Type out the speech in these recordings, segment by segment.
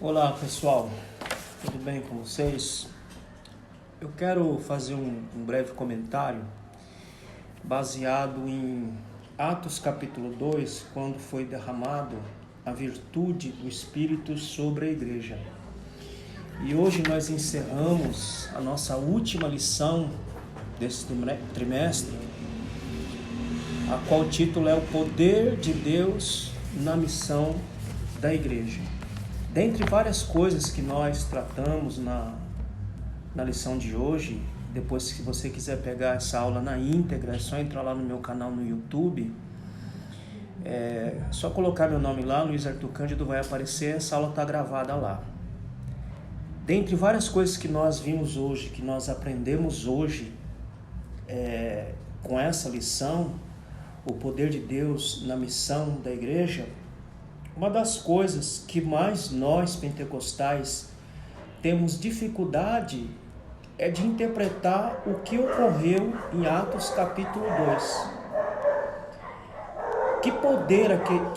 Olá pessoal, tudo bem com vocês? Eu quero fazer um breve comentário baseado em Atos capítulo 2, quando foi derramado a virtude do Espírito sobre a igreja. E hoje nós encerramos a nossa última lição desse trimestre, a qual o título é o poder de Deus na missão da igreja. Dentre várias coisas que nós tratamos na lição de hoje, depois se você quiser pegar essa aula na íntegra, é só entrar lá no meu canal no YouTube, só colocar meu nome lá, Luiz Arthur Cândido, vai aparecer, essa aula está gravada lá. Dentre várias coisas que nós vimos hoje, que nós aprendemos hoje com essa lição, o poder de Deus na missão da igreja, uma das coisas que mais nós pentecostais temos dificuldade é de interpretar o que ocorreu em Atos capítulo 2. Que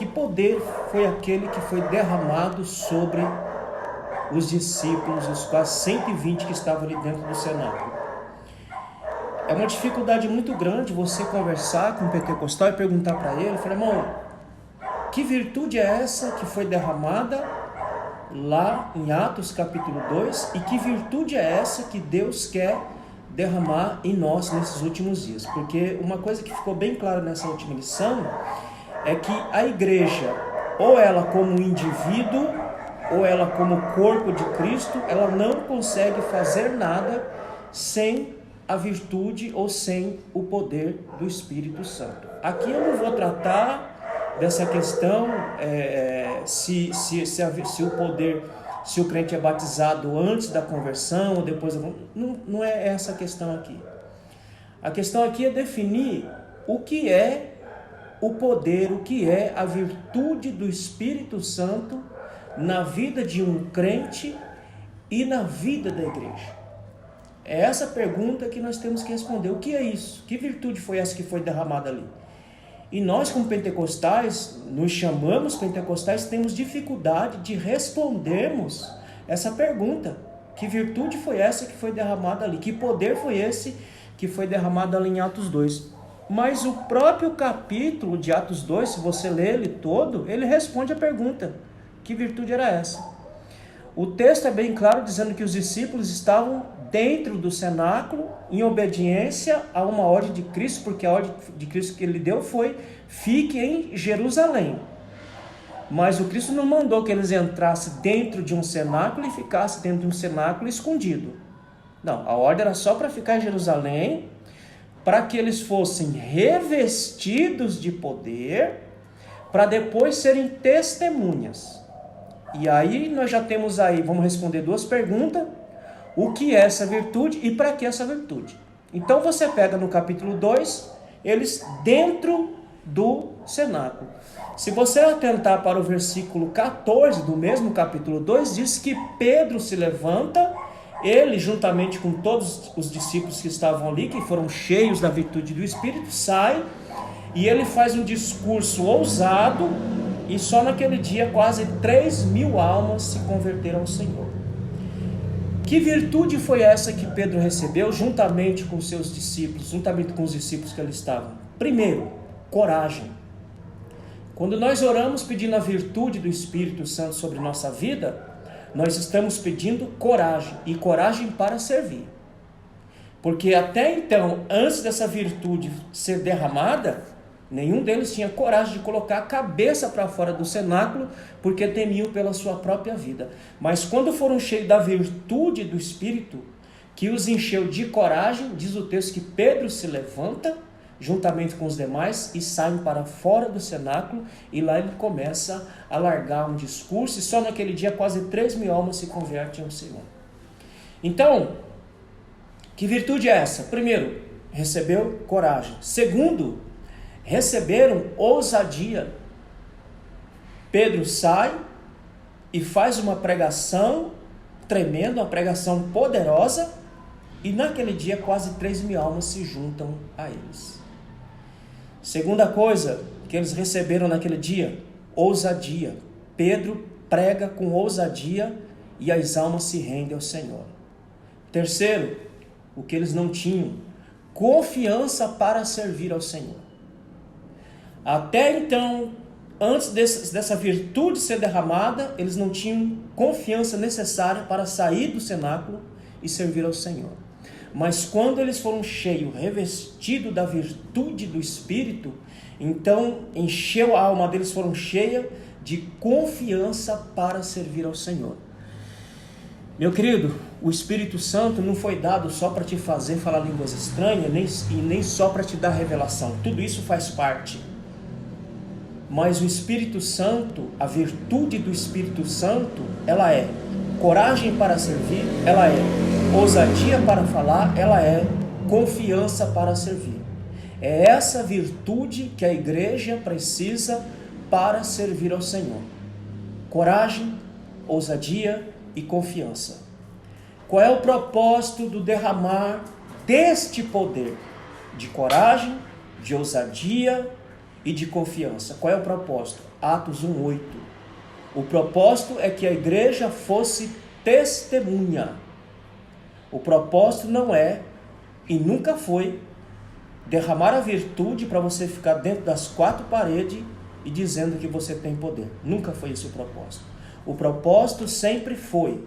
poder foi aquele que foi derramado sobre os discípulos, os quase 120 que estavam ali dentro do cenáculo? É uma dificuldade muito grande você conversar com um pentecostal e perguntar para ele, falar, irmão, que virtude é essa que foi derramada lá em Atos capítulo 2 e que virtude é essa que Deus quer derramar em nós nesses últimos dias? Porque uma coisa que ficou bem clara nessa última lição é que a igreja, ou ela como indivíduo, ou ela como corpo de Cristo, ela não consegue fazer nada sem a virtude ou sem o poder do Espírito Santo. Aqui eu não vou tratar dessa questão, se o poder, se o crente é batizado antes da conversão ou depois, não é essa a questão aqui. A questão aqui é definir o que é o poder, o que é a virtude do Espírito Santo na vida de um crente e na vida da igreja. É essa pergunta que nós temos que responder. O que é isso? Que virtude foi essa que foi derramada ali? E nós, como pentecostais, nos chamamos pentecostais, temos dificuldade de respondermos essa pergunta. Que virtude foi essa que foi derramada ali? Que poder foi esse que foi derramado ali em Atos 2? Mas o próprio capítulo de Atos 2, se você ler ele todo, ele responde a pergunta. Que virtude era essa? O texto é bem claro dizendo que os discípulos estavam dentro do cenáculo, em obediência a uma ordem de Cristo, porque a ordem de Cristo que ele deu foi: fique em Jerusalém. Mas o Cristo não mandou que eles entrassem dentro de um cenáculo e ficassem dentro de um cenáculo escondido. Não, a ordem era só para ficar em Jerusalém, para que eles fossem revestidos de poder, para depois serem testemunhas. E aí nós já temos aí, vamos responder duas perguntas: o que é essa virtude e para que essa virtude? Então você pega no capítulo 2, eles dentro do cenáculo. Se você atentar para o versículo 14 do mesmo capítulo 2, diz que Pedro se levanta, ele juntamente com todos os discípulos que estavam ali, que foram cheios da virtude do Espírito, sai e ele faz um discurso ousado, e só naquele dia quase 3.000 almas se converteram ao Senhor. Que virtude foi essa que Pedro recebeu juntamente com seus discípulos, juntamente com os discípulos que ali estavam? Primeiro, coragem. Quando nós oramos pedindo a virtude do Espírito Santo sobre nossa vida, nós estamos pedindo coragem, e coragem para servir. Porque até então, antes dessa virtude ser derramada, nenhum deles tinha coragem de colocar a cabeça para fora do cenáculo, porque temiam pela sua própria vida. Mas quando foram cheios da virtude do Espírito, que os encheu de coragem, diz o texto que Pedro se levanta, juntamente com os demais, e saem para fora do cenáculo, e lá ele começa a largar um discurso, e só naquele dia quase 3.000 almas se convertem ao Senhor. Então, que virtude é essa? Primeiro, recebeu coragem. Segundo, receberam ousadia. Pedro sai e faz uma pregação tremenda, uma pregação poderosa, e naquele dia quase 3.000 almas se juntam a eles. Segunda coisa que eles receberam naquele dia, ousadia. Pedro prega com ousadia e as almas se rendem ao Senhor. Terceiro, o que eles não tinham, confiança para servir ao Senhor. Até então, antes dessa virtude ser derramada, eles não tinham confiança necessária para sair do cenáculo e servir ao Senhor. Mas quando eles foram cheios, revestidos da virtude do Espírito, então encheu a alma deles, foram cheias de confiança para servir ao Senhor. Meu querido, o Espírito Santo não foi dado só para te fazer falar línguas estranhas, nem só para te dar revelação. Tudo isso faz parte. Mas o Espírito Santo, a virtude do Espírito Santo, ela é coragem para servir, ela é ousadia para falar, ela é confiança para servir. É essa virtude que a igreja precisa para servir ao Senhor. Coragem, ousadia e confiança. Qual é o propósito do derramar deste poder de coragem, de ousadia e de confiança? Qual é o propósito? Atos 1:8. O propósito é que a igreja fosse testemunha. O propósito não é, e nunca foi, derramar a virtude para você ficar dentro das quatro paredes e dizendo que você tem poder. Nunca foi esse o propósito. O propósito sempre foi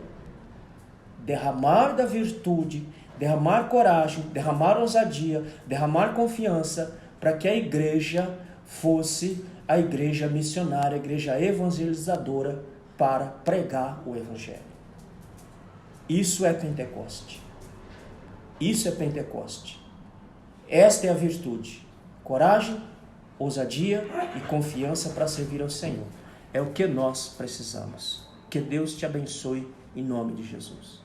derramar da virtude, derramar coragem, derramar ousadia, derramar confiança, para que a igreja fosse a igreja missionária, a igreja evangelizadora para pregar o Evangelho. Isso é Pentecoste. Isso é Pentecoste. Esta é a virtude. Coragem, ousadia e confiança para servir ao Senhor. É o que nós precisamos. Que Deus te abençoe em nome de Jesus.